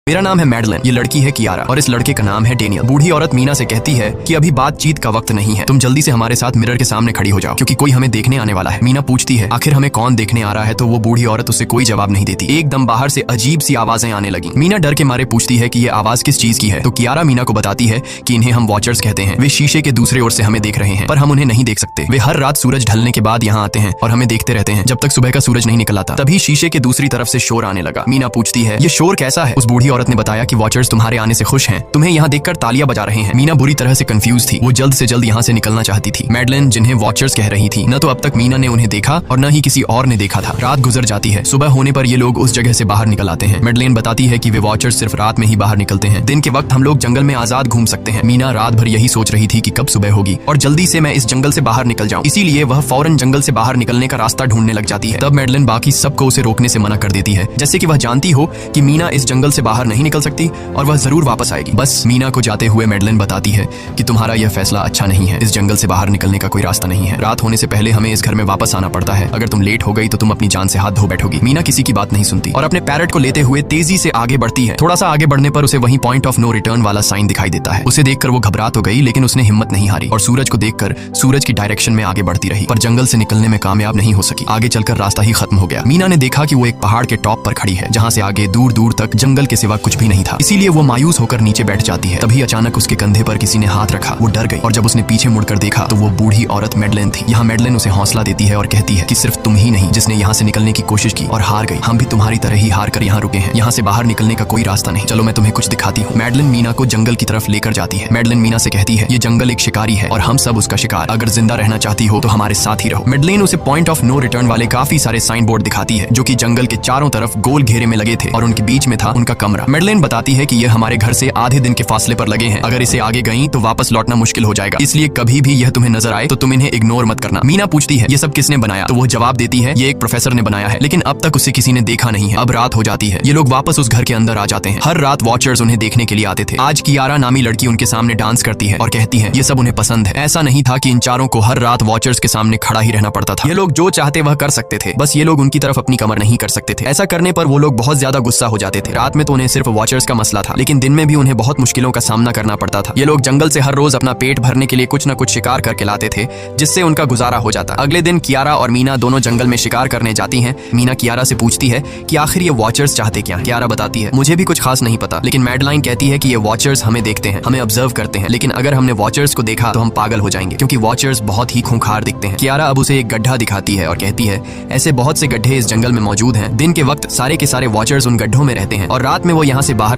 मेरा नाम है मैडलिन, ये लड़की है कियारा और इस लड़के का नाम है डेनियल। बूढ़ी औरत मीना से कहती है कि अभी बातचीत का वक्त नहीं है, तुम जल्दी से हमारे साथ मिरर के सामने खड़ी हो जाओ क्योंकि कोई हमें देखने आने वाला है। मीना पूछती है आखिर हमें कौन देखने आ रहा है, तो वो बूढ़ी औरत उससे कोई जवाब नहीं देती। एकदम बाहर से अजीब सी आवाजें आने लगी। मीना डर के मारे पूछती है कि ये आवाज किस चीज की है, तो कियारा मीना को बताती है कि इन्हें हम वॉचर्स कहते हैं। वे शीशे के दूसरे ओर से हमें देख रहे हैं पर हम उन्हें नहीं देख सकते। वे हर रात सूरज ढलने के बाद यहाँ आते हैं और हमें देखते रहते हैं जब तक सुबह का सूरज नहीं निकल आता। तभी शीशे के दूसरी तरफ से शोर आने लगा। मीना पूछती है ये शोर कैसा है। उस बूढ़ी औरत ने बताया कि वॉचर्स तुम्हारे आने से खुश हैं, तुम्हें यहाँ देखकर तालियां बजा रहे हैं। मीना बुरी तरह से कंफ्यूज थी, वो जल्द से जल्द यहाँ से निकलना चाहती थी। मैडलिन जिन्हें वॉचर्स कह रही थी, न तो अब तक मीना ने उन्हें देखा और न ही किसी और ने देखा था। रात गुजर जाती है, सुबह होने पर ये लोग उस जगह से बाहर निकल आते हैं। मैडलिन बताती है कि वे वॉचर्स सिर्फ रात में ही बाहर निकलते हैं, दिन के वक्त हम लोग जंगल में आजाद घूम सकते हैं। मीना रात भर यही सोच रही थी कि कब सुबह होगी और जल्दी से मैं इस जंगल से बाहर निकल जाऊं, इसीलिए वह फौरन जंगल से बाहर निकलने का रास्ता ढूंढने लग जाती है। तब मैडलिन बाकी सबको उसे रोकने से मना कर देती है, जैसे कि वह जानती हो कि मीना इस जंगल से बाहर नहीं निकल सकती और वह जरूर वापस आएगी। बस मीना को जाते हुए मैडलिन बताती है कि तुम्हारा यह फैसला अच्छा नहीं है, इस जंगल से बाहर निकलने का कोई रास्ता नहीं है। रात होने से पहले हमें इस घर में वापस आना पड़ता है, अगर तुम लेट हो गई तो तुम अपनी जान से हाथ धो बैठोगी। मीना किसी की बात नहीं सुनती और अपने पैरेट को लेते हुए तेजी से आगे बढ़ती है। थोड़ा सा आगे बढ़ने पर उसे वहीं पॉइंट ऑफ नो रिटर्न वाला साइन दिखाई देता है। उसे देखकर वो घबरा तो गई लेकिन उसने हिम्मत नहीं हारी और सूरज को देखकर सूरज की डायरेक्शन में आगे बढ़ती रही, पर जंगल से निकलने में कामयाब नहीं हो सकी। आगे चलकर रास्ता ही खत्म हो गया। मीना ने देखा कि वो एक पहाड़ के टॉप पर खड़ी है जहाँ से आगे दूर दूर तक जंगल के सिवा कुछ भी नहीं था, इसीलिए वो मायूस होकर नीचे बैठ जाती है। तभी अचानक उसके कंधे पर किसी ने हाथ रखा। वो डर गई और जब उसने पीछे मुड़कर देखा तो वो बूढ़ी औरत मैडलिन थी। यहाँ मैडलिन उसे हौसला देती है और कहती है कि सिर्फ तुम ही नहीं जिसने यहाँ से निकलने की कोशिश की और हार गई, हम भी तुम्हारी तरह ही हार कर यहाँ रुके हैं। यहाँ से बाहर निकलने का कोई रास्ता नहीं, चलो मैं तुम्हें कुछ दिखाती हूँ। मैडलिन मीना को जंगल की तरफ लेकर जाती है। मैडलिन मीना से कहती है ये जंगल एक शिकारी है और हम सब उसका शिकार, अगर जिंदा रहना चाहती हो तो हमारे साथ ही रहो। मैडलिन उसे पॉइंट ऑफ नो रिटर्न वाले काफी सारे साइन बोर्ड दिखाती है जो कि जंगल के चारों तरफ गोल घेरे में लगे थे और उनके बीच में था उनका कमरा। मैडलिन बताती है कि ये हमारे घर से आधे दिन के फासले पर लगे हैं, अगर इसे आगे गई तो वापस लौटना मुश्किल हो जाएगा, इसलिए कभी भी यह तुम्हें नजर आए तो तुम इन्हें इग्नोर मत करना। मीना पूछती है ये सब किसने बनाया, तो वो जवाब देती है ये एक प्रोफेसर ने बनाया है, लेकिन अब तक उसे किसी ने देखा नहीं है। अब रात हो जाती है, ये लोग वापस उस घर के अंदर आ जाते हैं। हर रात वॉचर्स उन्हें देखने के लिए आते थे। आज कियारा नामी लड़की उनके सामने डांस करती है और कहती है ये सब उन्हें पसंद है। ऐसा नहीं था कि इन चारों को हर रात वॉचर्स के सामने खड़ा ही रहना पड़ता था, ये लोग जो चाहते वह कर सकते थे, बस ये लोग उनकी तरफ अपनी कमर नहीं कर सकते थे। ऐसा करने पर वो लोग बहुत ज्यादा गुस्सा हो जाते थे। रात में तो उन्हें सिर्फ वॉचर्स का मसला था, लेकिन दिन में भी उन्हें बहुत मुश्किलों का सामना करना पड़ता था। ये लोग जंगल से हर रोज अपना पेट भरने के लिए कुछ न कुछ शिकार करके लाते थे जिससे उनका गुजारा हो जाता। अगले दिन कियारा और मीना दोनों जंगल में शिकार करने जाती हैं। मीना कियारा से पूछती है कि आखिर ये वॉचर्स चाहते क्या हैं। कियारा बताती है मुझे भी कुछ खास नहीं पता, लेकिन मैडलाइन कहती है कि ये वॉचर्स हमें देखते हैं, हमें ऑब्जर्व करते हैं, लेकिन अगर हमने वॉचर्स को देखा तो हम पागल हो जाएंगे क्योंकि वॉचर्स बहुत ही खूंखार दिखते हैं। कियारा अब उसे एक गड्ढा दिखाती है और कहती है ऐसे बहुत से गड्ढे इस जंगल में मौजूद हैं। दिन के वक्त सारे के सारे वॉचर्स उन गड्ढों में रहते हैं और रात में वो यहाँ से बाहर